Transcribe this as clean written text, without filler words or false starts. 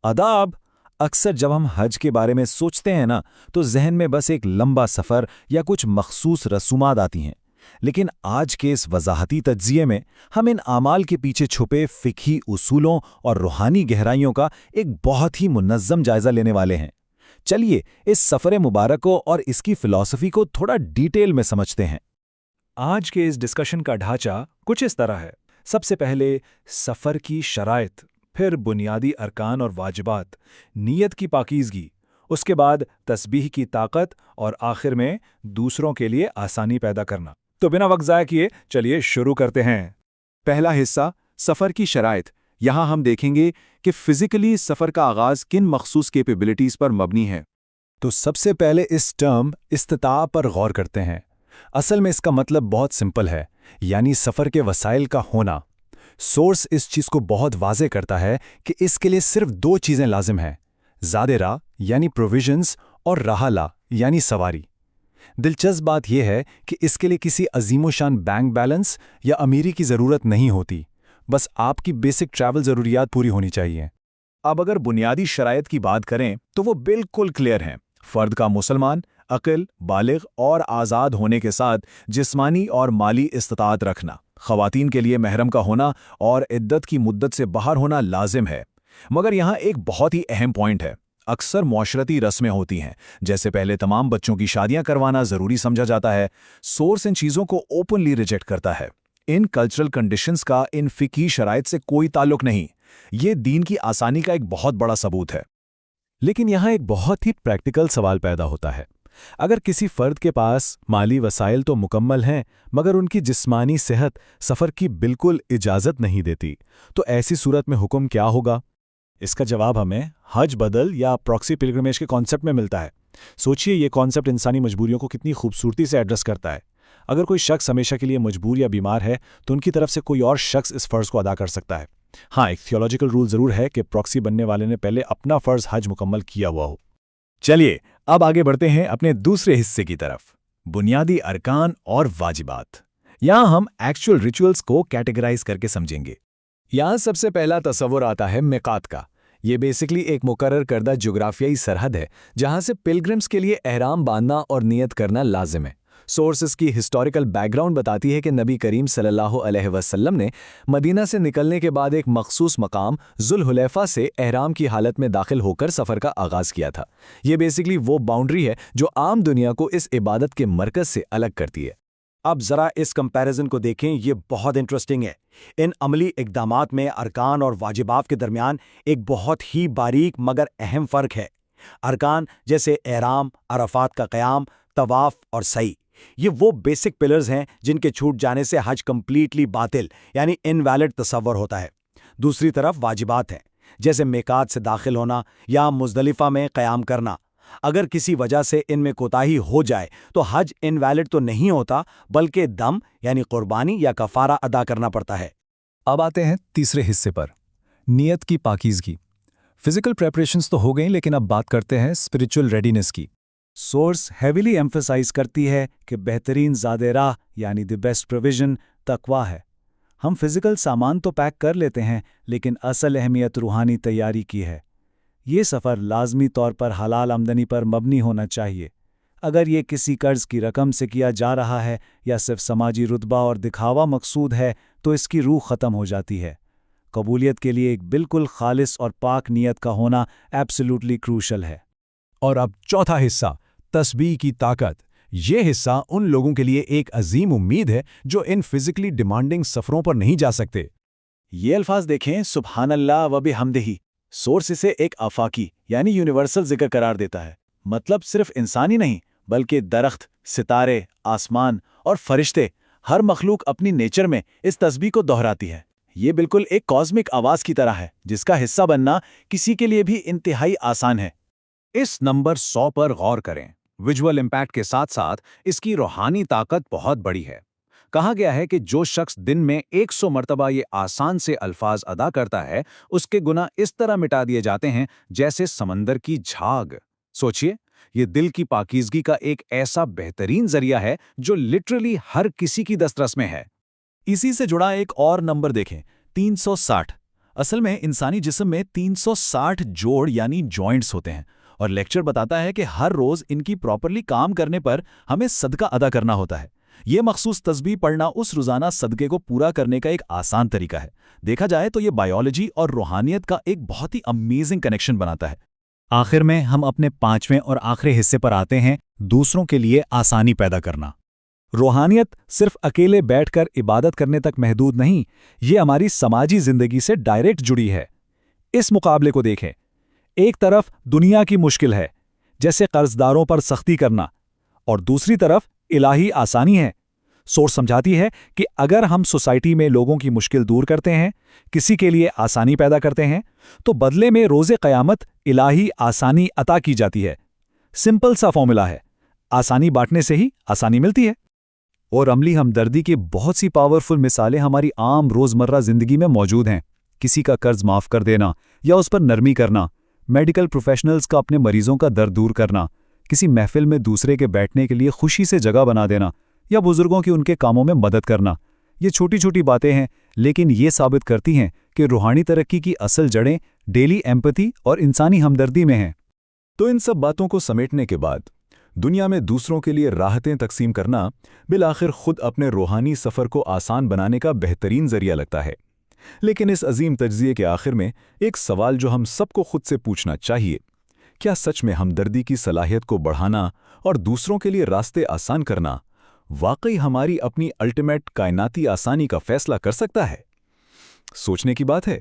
आदाब। अक्सर जब हम हज के बारे में सोचते हैं ना, तो जहन में बस एक लंबा सफ़र या कुछ मखसूस रसूमात आती हैं। लेकिन आज के इस वजाहती तज्जिये में हम इन आमाल के पीछे छुपे फ़िक़ही उसूलों और रूहानी गहराइयों का एक बहुत ही मुनज़्ज़म जायज़ा लेने वाले हैं। चलिए इस सफ़र मुबारक को और इसकी फ़िलॉसफ़ी को थोड़ा डिटेल में समझते हैं। आज के इस डिस्कशन का ढांचा कुछ इस तरह है। सबसे पहले सफ़र की शराइत, फिर बुनियादी अरकान और वाजिबात, नीयत की पाकीज़गी, उसके बाद तस्बीह की ताकत और आखिर में दूसरों के लिए आसानी पैदा करना। तो बिना वक्त ज़ाया किए चलिए शुरू करते हैं। पहला हिस्सा, सफ़र की शराइत। यहाँ हम देखेंगे कि फ़िज़िकली सफ़र का आगाज़ किन मखसूस कैपेबिलिटीज़ पर मबनी है। तो सबसे पहले इस टर्म इस्तिताअ पर गौर करते हैं। असल में इसका मतलब बहुत सिंपल है, यानी सफ़र के वसाइल का होना। सोर्स इस चीज़ को बहुत वाज़े करता है कि इसके लिए सिर्फ दो चीज़ें लाजिम हैं: ज़ादे राह यानी प्रोविजंस और राहला यानी सवारी। दिलचस्प बात यह है कि इसके लिए किसी अजीमोशान बैंक बैलेंस या अमीरी की ज़रूरत नहीं होती, बस आपकी बेसिक ट्रैवल ज़रूरियात पूरी होनी चाहिए। अब अगर बुनियादी शराइत की बात करें तो वो बिल्कुल क्लियर हैं। फ़र्द का मुसलमान, अक़ल, बालिग़ और आज़ाद होने के साथ जिस्मानी और माली इस्तिताअत रखना, ख़वातीन के लिए महरम का होना और इद्दत की मुद्दत से बाहर होना लाजिम है। मगर यहाँ एक बहुत ही अहम पॉइंट है। अक्सर मुआशरती रस्में होती हैं, जैसे पहले तमाम बच्चों की शादियां करवाना ज़रूरी समझा जाता है। सोर्स इन चीज़ों को ओपनली रिजेक्ट करता है। इन कल्चरल कंडीशंस का इन फ़िक़ही शराइत से कोई ताल्लुक नहीं। ये दीन की आसानी का एक बहुत बड़ा सबूत है। लेकिन यहाँ एक बहुत ही प्रैक्टिकल सवाल पैदा होता है। अगर किसी फ़र्द के पास माली वसाइल तो मुकम्मल हैं, मगर उनकी जिस्मानी सेहत सफ़र की बिल्कुल इजाज़त नहीं देती, तो ऐसी सूरत में हुक्म क्या होगा? इसका जवाब हमें हज बदल या प्रॉक्सी पिलग्रिमेज के कॉन्सेप्ट में मिलता है। सोचिए, ये कॉन्सेप्ट इंसानी मजबूरियों को कितनी खूबसूरती से एड्रेस करता है। अगर कोई शख्स हमेशा के लिए मजबूर या बीमार है, तो उनकी तरफ से कोई और शख्स इस फ़र्ज़ को अदा कर सकता है। हाँ, एक थियोलॉजिकल रूल ज़रूर है कि प्रॉक्सी बनने वाले ने पहले अपना फ़र्ज़ हज मुकम्मल किया हुआ हो। चलिए अब आगे बढ़ते हैं अपने दूसरे हिस्से की तरफ, बुनियादी अरकान और वाजिबात। यहाँ हम एक्चुअल रिचुअल्स को कैटेगराइज करके समझेंगे। यहाँ सबसे पहला तस्वुर आता है मिकात का। ये बेसिकली एक मुकर्रर करदा जोग्राफियाई सरहद है, जहाँ से पिलग्रिम्स के लिए एहराम बांधना और नियत करना लाजिम है। सोर्सेस की हिस्टोरिकल बैकग्राउंड बताती है कि नबी करीम सल्लल्लाहु अलैहि वसल्लम ने मदीना से निकलने के बाद एक मखसूस मकाम ज़ुल्हुलैफ़ा से एहराम की हालत में दाखिल होकर सफ़र का आगाज़ किया था। ये बेसिकली वो बाउंड्री है जो आम दुनिया को इस इबादत के मरकज़ से अलग करती है। अब ज़रा इस कंपैरिजन को देखें, ये बहुत इंटरेस्टिंग है। इन अमली इक़दामात में अरकान और वाजिबात के दरमियान एक बहुत ही बारीक मगर अहम फ़र्क है। अरकान जैसे एहराम, अरफात का क़याम, तवाफ़ और सई, ये वो बेसिक पिलर्स हैं जिनके छूट जाने से हज कंप्लीटली बातिल यानी इनवैलिड तस्वर होता है। दूसरी तरफ वाजिबात हैं, जैसे मिकात से दाखिल होना या मुज़दलिफ़ा में क़याम करना। अगर किसी वजह से इनमें कोताही हो जाए तो हज इनवैलिड तो नहीं होता, बल्कि दम यानी कुर्बानी या कफ़ारा अदा करना पड़ता है। अब आते हैं तीसरे हिस्से पर, नियत की पाकीज़गी। फ़िज़िकल प्रेपरेशंस तो हो गई, लेकिन अब बात करते हैं स्पिरिचुअल रेडीनेस की। सोर्स हेविली एम्फसाइज करती है कि बेहतरीन ज़ादे राह यानी द बेस्ट प्रोविजन तकवा है। हम फिज़िकल सामान तो पैक कर लेते हैं, लेकिन असल अहमियत रूहानी तैयारी की है। ये सफ़र लाजमी तौर पर हलाल आमदनी पर मबनी होना चाहिए। अगर ये किसी कर्ज़ की रकम से किया जा रहा है या सिर्फ समाजी रुतबा और दिखावा मकसूद है, तो इसकी रूह ख़त्म हो जाती है। कबूलियत के लिए एक बिल्कुल खालिस और पाक नीयत का होना एब्सोल्युटली क्रूशल है। और अब चौथा हिस्सा, तस्बीह की ताकत। ये हिस्सा उन लोगों के लिए एक अजीम उम्मीद है जो इन फिजिकली डिमांडिंग सफ़रों पर नहीं जा सकते। ये अल्फाज देखें, सुब्हानल्लाह व बिहम्दिही। सोर्स इसे एक आफाकी यानी यूनिवर्सल जिक्र करार देता है। मतलब सिर्फ इंसान ही नहीं, बल्कि दरख्त, सितारे, आसमान और फरिश्ते, हर मखलूक अपनी नेचर में इस तस्बीह को दोहराती है। ये बिल्कुल एक कॉस्मिक आवाज़ की तरह है, जिसका हिस्सा बनना किसी के लिए भी इंतहाई आसान है। इस नंबर 100 पर गौर करें। विजुअल इम्पैक्ट के साथ साथ इसकी रूहानी ताकत बहुत बड़ी है। कहा गया है कि जो शख्स दिन में 100 मरतबा ये आसान से अल्फाज अदा करता है, उसके गुनाह इस तरह मिटा दिए जाते हैं जैसे समंदर की झाग। सोचिए, ये दिल की पाकीज़गी का एक ऐसा बेहतरीन जरिया है जो लिटरली हर किसी की दस्तरस में है। इसी से जुड़ा एक और नंबर देखें, 360। اصل میں انسانی جسم میں 360 جوڑ یعنی جوائنٹس ہوتے ہیں، اور لیکچر بتاتا ہے کہ ہر روز ان کی پراپرلی کام کرنے پر ہمیں صدقہ ادا کرنا ہوتا ہے۔ یہ مخصوص تسبیح پڑھنا اس روزانہ صدقے کو پورا کرنے کا ایک آسان طریقہ ہے۔ دیکھا جائے تو یہ بایولوجی اور روحانیت کا ایک بہت ہی امیزنگ کنیکشن بناتا ہے۔ آخر میں ہم اپنے 5ویں اور آخری حصے پر آتے ہیں، دوسروں کے لیے آسانی پیدا کرنا۔ روحانیت صرف اکیلے بیٹھ کر عبادت کرنے تک محدود نہیں، یہ ہماری سماجی زندگی سے ڈائریکٹ جڑی ہے۔ اس مقابلے کو دیکھیں، ایک طرف دنیا کی مشکل ہے، جیسے قرضداروں پر سختی کرنا، اور دوسری طرف الہی آسانی ہے۔ سورس سمجھاتی ہے کہ اگر ہم سوسائٹی میں لوگوں کی مشکل دور کرتے ہیں، کسی کے لیے آسانی پیدا کرتے ہیں، تو بدلے میں روز قیامت الہی آسانی عطا کی جاتی ہے۔ سمپل سا فارمولا ہے، آسانی بانٹنے سے ہی آسانی ملتی ہے۔ اور عملی ہمدردی کی بہت سی پاورفل مثالیں ہماری عام روزمرہ زندگی میں موجود ہیں۔ کسی کا قرض معاف کر دینا یا اس پر نرمی کرنا، میڈیکل پروفیشنلز کا اپنے مریضوں کا درد دور کرنا، کسی محفل میں دوسرے کے بیٹھنے کے لیے خوشی سے جگہ بنا دینا، یا بزرگوں کی ان کے کاموں میں مدد کرنا۔ یہ چھوٹی چھوٹی باتیں ہیں، لیکن یہ ثابت کرتی ہیں کہ روحانی ترقی کی اصل جڑیں ڈیلی ایمپتھی اور انسانی ہمدردی میں ہیں۔ تو ان سب باتوں کو سمیٹنے کے بعد دنیا میں دوسروں کے لیے راحتیں تقسیم کرنا بالآخر خود اپنے روحانی سفر کو آسان بنانے کا بہترین ذریعہ لگتا ہے۔ لیکن اس عظیم تجزیے کے آخر میں ایک سوال جو ہم سب کو خود سے پوچھنا چاہیے، کیا سچ میں ہمدردی کی صلاحیت کو بڑھانا اور دوسروں کے لیے راستے آسان کرنا واقعی ہماری اپنی الٹیمیٹ کائناتی آسانی کا فیصلہ کر سکتا ہے؟ سوچنے کی بات ہے۔